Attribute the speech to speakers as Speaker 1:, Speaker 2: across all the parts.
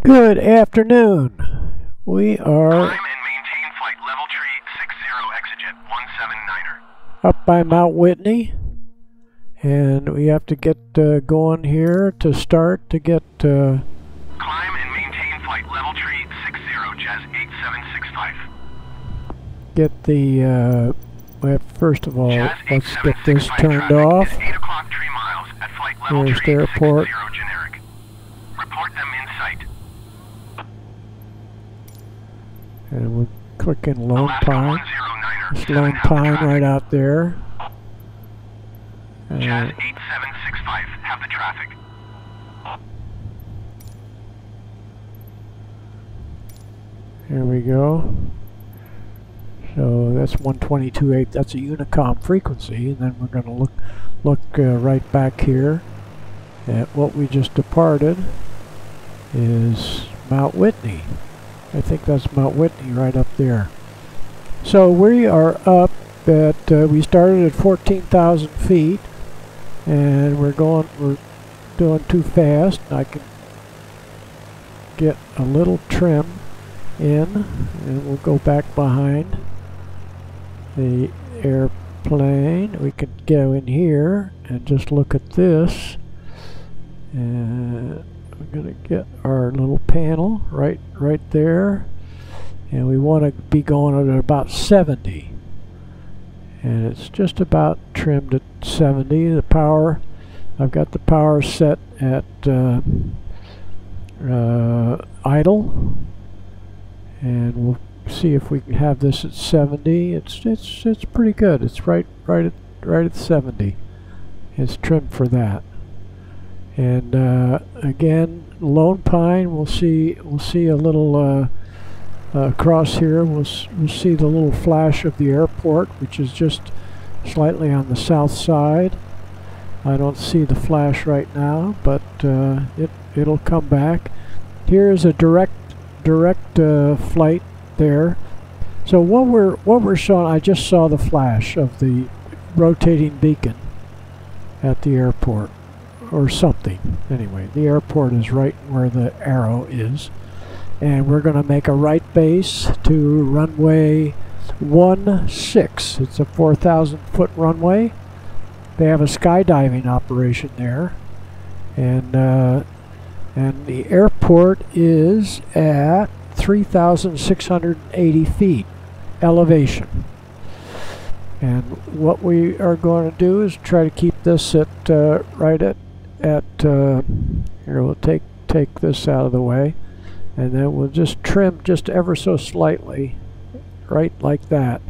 Speaker 1: Good afternoon. We are
Speaker 2: Climb and maintain flight level tree 60 exigent 179er.
Speaker 1: up by Mount Whitney, and we have to get going here to start to get
Speaker 2: Climb and maintain flight level tree 60 Jazz 8765.
Speaker 1: get the first of all,
Speaker 2: Jazz
Speaker 1: let's get this
Speaker 2: 8765
Speaker 1: turned
Speaker 2: traffic
Speaker 1: off.
Speaker 2: is 8 o'clock 3 miles at flight level
Speaker 1: There's
Speaker 2: tree
Speaker 1: the
Speaker 2: 60
Speaker 1: airport.
Speaker 2: generic. Report them in sight.
Speaker 1: And we're clicking Lone
Speaker 2: Alaska
Speaker 1: Pine.
Speaker 2: 109er.
Speaker 1: It's Lone Pine right out there.
Speaker 2: Jazz 8765 have the traffic.
Speaker 1: Here we go. So that's 122.8. That's a Unicom frequency, and then we're going to look right back here at what we just departed is Mount Whitney. I think that's Mount Whitney right up there. So we are up at we started at 14,000 feet, and we're doing too fast. I can get a little trim in, and we'll go back behind the airplane. We can go in here and just look at this, and we're going to get our little panel right there, and we want to be going at about 70, and it's just about trimmed at 70. The power, I've got the power set at idle, and we'll see if we can have this at 70. It's pretty good. It's right at 70. It's trimmed for that. And again, Lone Pine. We'll see a little across here. We'll see the little flash of the airport, which is just slightly on the south side. I don't see the flash right now, but it'll come back. Here is a direct flight there. So what we're showing, I just saw the flash of the rotating beacon at the airport or something. Anyway, the airport is right where the arrow is, and we're going to make a right base to runway 16. It's a 4,000 foot runway. They have a skydiving operation there, and the airport is at 3,680 feet elevation. And what we are going to do is try to keep this at right at here. We'll take this out of the way, and then we'll just trim just ever so slightly, right like that,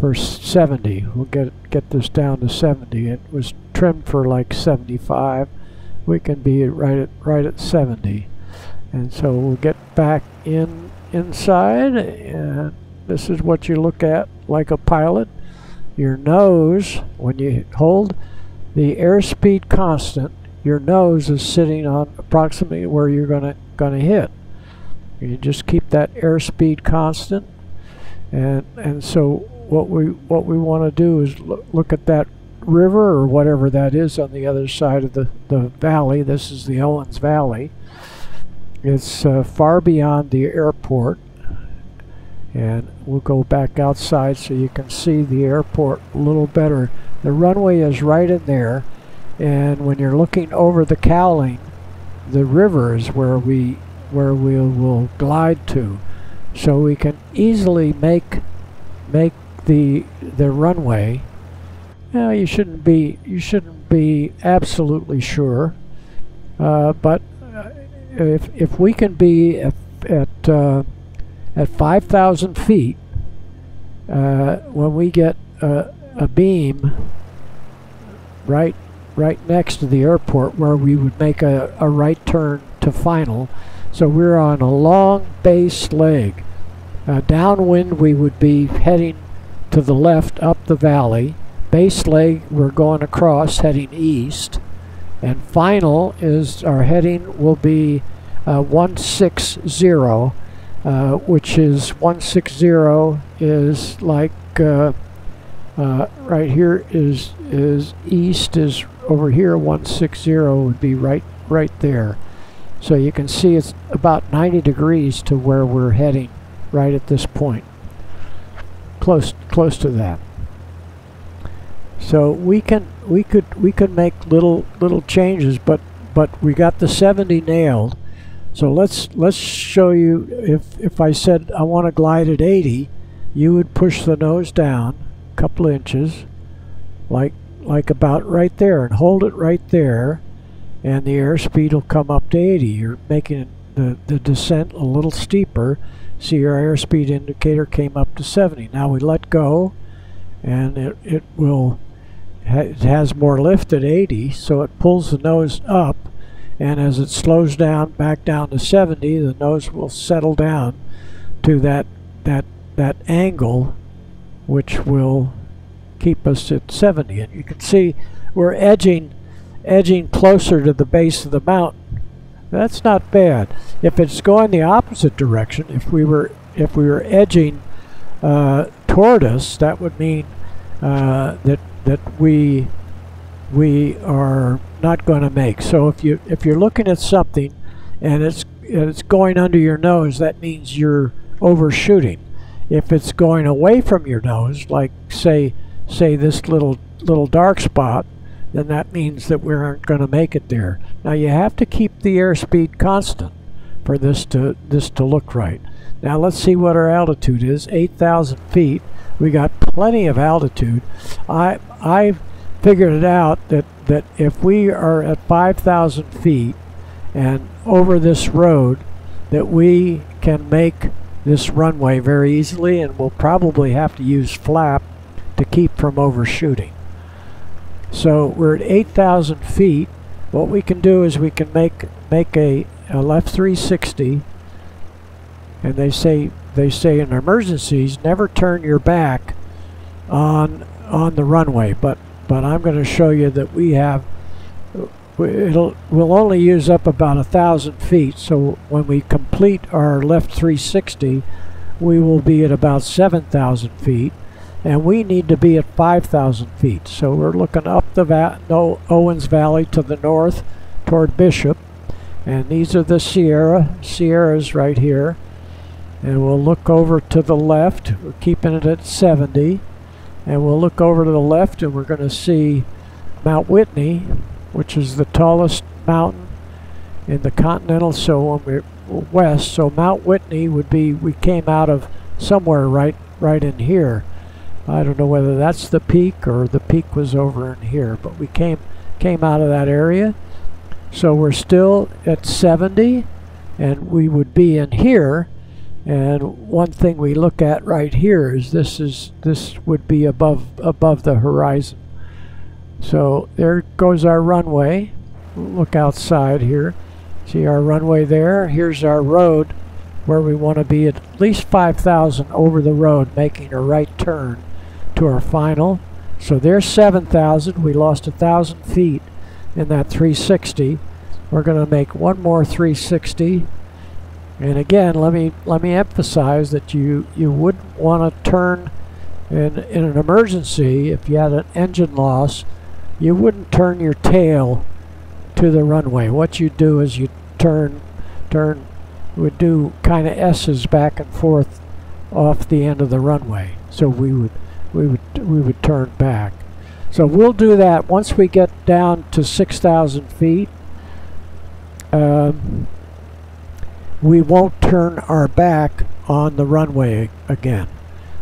Speaker 1: for 70. We'll get this down to 70. It was trimmed for like 75. We can be right at 70, and so we'll get back inside, and this is what you look at like a pilot. Your nose, when you hold the airspeed constant, your nose is sitting on approximately where you're gonna hit. You just keep that airspeed constant, and so what we want to do is look at that river or whatever that is on the other side of the valley. This is the Owens Valley. It's far beyond the airport, and we'll go back outside so you can see the airport a little better. The runway is right in there, and when you're looking over the cowling, the river is where we will glide to, so we can easily make the runway. Now, you shouldn't be absolutely sure, but if we can be at 5,000 feet, when we get a beam right next to the airport where we would make a right turn to final, so we're on a long base leg. Downwind, we would be heading to the left up the valley. Base leg, we're going across heading east, and final is our heading will be 160, which is 160 is like right here is east, is over here. 160 would be right there. So you can see it's about 90 degrees to where we're heading right at this point. Close to that. So we could make little changes, but we got the 70 nailed. So let's show you, if I said I want to glide at 80, you would push the nose down a couple inches, like about right there, and hold it right there, and the airspeed will come up to 80. You're making the descent a little steeper. See, your airspeed indicator came up to 70. Now we let go, and it has more lift at 80, so it pulls the nose up, and as it slows down back down to 70, the nose will settle down to that angle, which will keep us at 70. And you can see we're edging closer to the base of the mountain. That's not bad. If it's going the opposite direction, if we were edging toward us, that would mean that we are not going to make. So if you're looking at something and it's going under your nose, that means you're overshooting. If it's going away from your nose, like say this little dark spot, then that means that we aren't going to make it there. Now you have to keep the airspeed constant for this to look right. Now let's see what our altitude is. 8,000 feet. We got plenty of altitude. I've figured it out that if we are at 5,000 feet and over this road, that we can make this runway very easily, and we'll probably have to use flap to keep from overshooting. So we're at 8,000 feet. What we can do is we can make a left 360, and they say in emergencies never turn your back on the runway, but I'm going to show you that we'll only use up about 1,000 feet. So when we complete our left 360, we will be at about 7,000 feet, and we need to be at 5,000 feet. So we're looking up the Owens Valley to the north toward Bishop, and these are the Sierras right here. And we'll look over to the left. We're keeping it at 70. And we'll look over to the left, and we're going to see Mount Whitney, which is the tallest mountain in the continental west. So Mount Whitney would be, we came out of somewhere right in here. I don't know whether that's the peak or the peak was over in here, but we came out of that area. So we're still at 70, and we would be in here. And one thing we look at right here is this would be above the horizon. So there goes our runway. Look outside here. See our runway there. Here's our road where we want to be at least 5,000 over the road, making a right turn to our final. So there's 7,000. We lost 1,000 feet in that 360. We're going to make one more 360. And again, let me emphasize that you wouldn't want to turn in an emergency. If you had an engine loss, you wouldn't turn your tail to the runway. What you do is you would do kind of S's back and forth off the end of the runway. So we would turn back. So we'll do that once we get down to 6,000 feet. We won't turn our back on the runway again.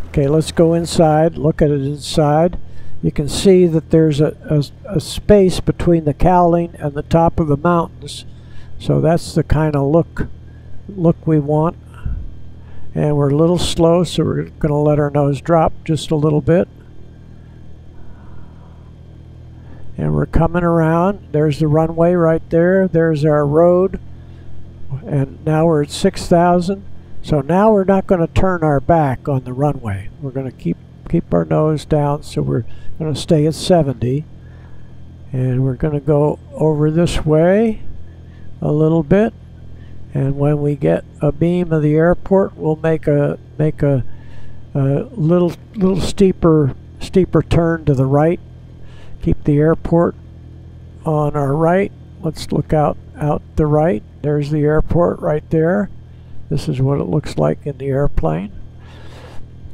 Speaker 1: Okay, let's go inside, look at it inside. You can see that there's a space between the cowling and the top of the mountains. So that's the kind of look we want. And we're a little slow, so we're going to let our nose drop just a little bit. And we're coming around. There's the runway right there. There's our road. And now we're at 6,000. So now we're not going to turn our back on the runway. We're going to keep our nose down, so we're going to stay at 70. And we're going to go over this way a little bit. And when we get a beam of the airport, we'll make a little steeper turn to the right. Keep the airport on our right. Let's look out out the right. There's the airport right there. This is what it looks like in the airplane.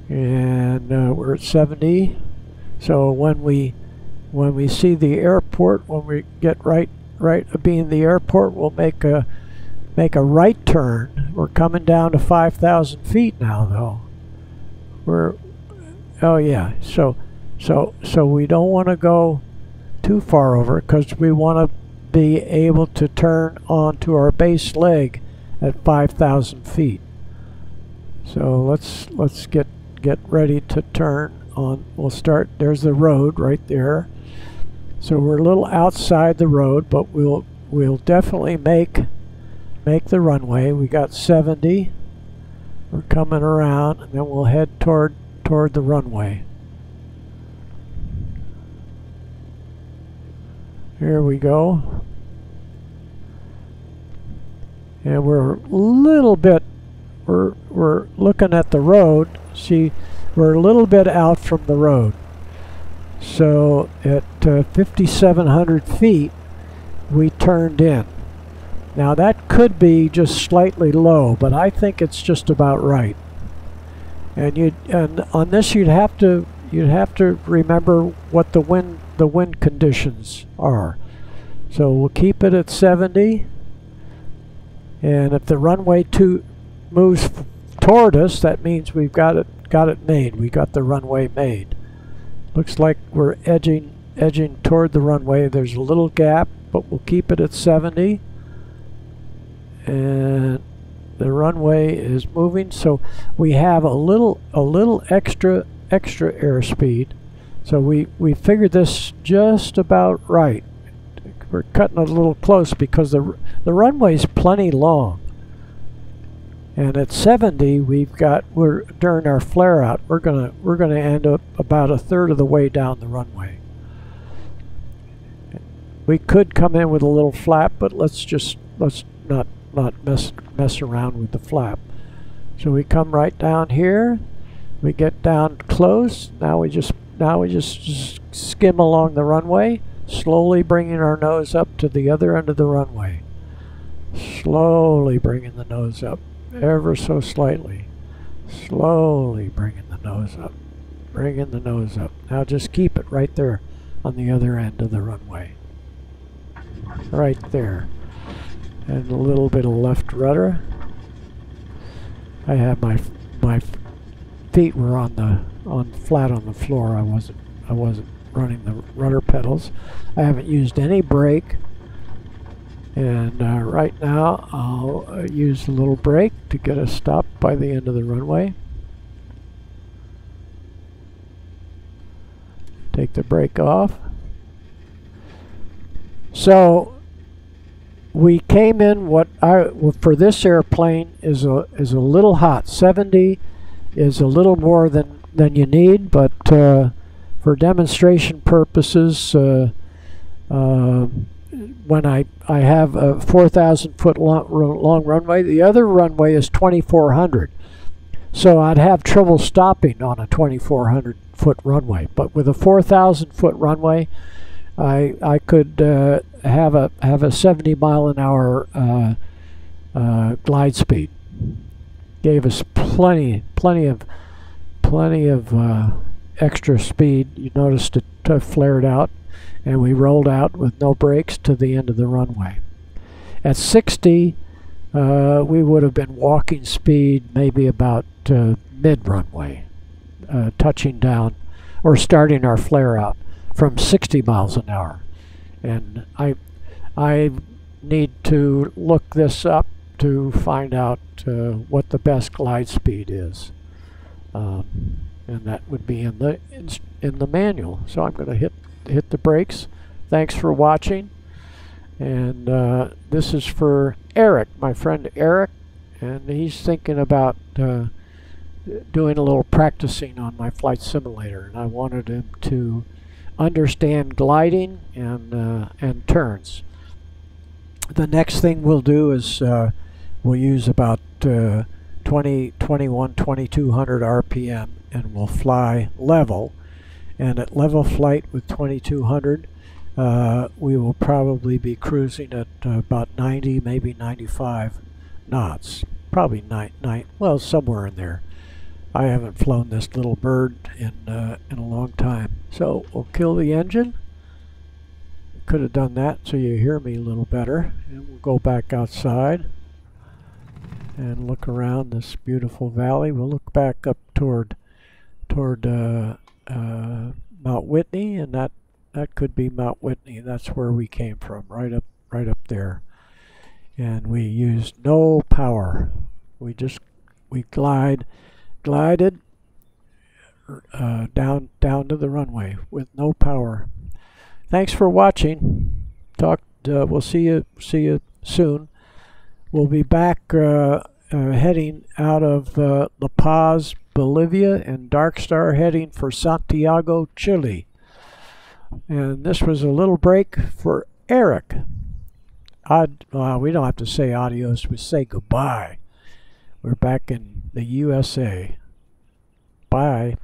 Speaker 1: And we're at 70. So when we see the airport, when we get right being the airport, we'll make a right turn. We're coming down to 5,000 feet now, though. Oh yeah. So we don't want to go too far over because we want to be able to turn onto our base leg at 5,000 feet. So let's get ready to turn on. We'll start. There's the road right there. So we're a little outside the road, but we'll definitely make the runway. We got 70. We're coming around, and then we'll head toward the runway. Here we go. And we're a little bit, we're looking at the road. See, we're a little bit out from the road. So at 5,700 feet, we turned in. Now that could be just slightly low, but I think it's just about right. And on this you'd have to remember what the wind conditions are. So we'll keep it at 70. And if the runway moves toward us, that means we've got it made. We got the runway made. Looks like we're edging toward the runway. There's a little gap, but we'll keep it at 70. And the runway is moving, so we have a little extra airspeed. So we figured this just about right. We're cutting it a little close because the runway's plenty long. And at 70, we're during our flare out, we're gonna end up about a third of the way down the runway. We could come in with a little flap, but let's not mess around with the flap. So we come right down here. We get down close. Now we just skim along the runway, slowly bringing our nose up to the other end of the runway. Slowly bringing the nose up, ever so slightly. Slowly bringing the nose up, bringing the nose up. Now just keep it right there on the other end of the runway. Right there. And a little bit of left rudder. I have my feet were flat on the floor. I wasn't running the rudder pedals. I haven't used any brake. And right now I'll use a little brake to get us stopped by the end of the runway. Take the brake off. So we came in for this airplane is a little hot. 70 is a little more than you need, but for demonstration purposes, when I have a 4,000 foot long runway, the other runway is 2,400. So I'd have trouble stopping on a 2,400 foot runway. But with a 4,000 foot runway, I could have a 70 mile an hour glide speed. Gave us plenty of extra speed. You noticed it flared out, and we rolled out with no brakes to the end of the runway. At 60, we would have been walking speed, maybe about mid-runway, touching down or starting our flare out from 60 miles an hour. And I need to look this up to find out what the best glide speed is, and that would be in the manual. So I'm going to hit the brakes. Thanks for watching, and this is for Eric, my friend Eric, and he's thinking about doing a little practicing on my flight simulator, and I wanted him to understand gliding and turns. The next thing we'll do is we'll use about 2200 RPM, and we'll fly level. And at level flight with 2200, we will probably be cruising at about 90, maybe 95 knots. Probably well, somewhere in there. I haven't flown this little bird in a long time. So we'll kill the engine. Could have done that so you hear me a little better. And we'll go back outside and look around this beautiful valley. We'll look back up toward Mount Whitney, and that could be Mount Whitney. That's where we came from, right up there. And we used no power. We glided down to the runway with no power. Thanks for watching. We'll see you soon. We'll be back heading out of La Paz, Bolivia, and Dark Star heading for Santiago, Chile. And this was a little break for Eric. We don't have to say adios, we say goodbye. We're back in the USA. Bye.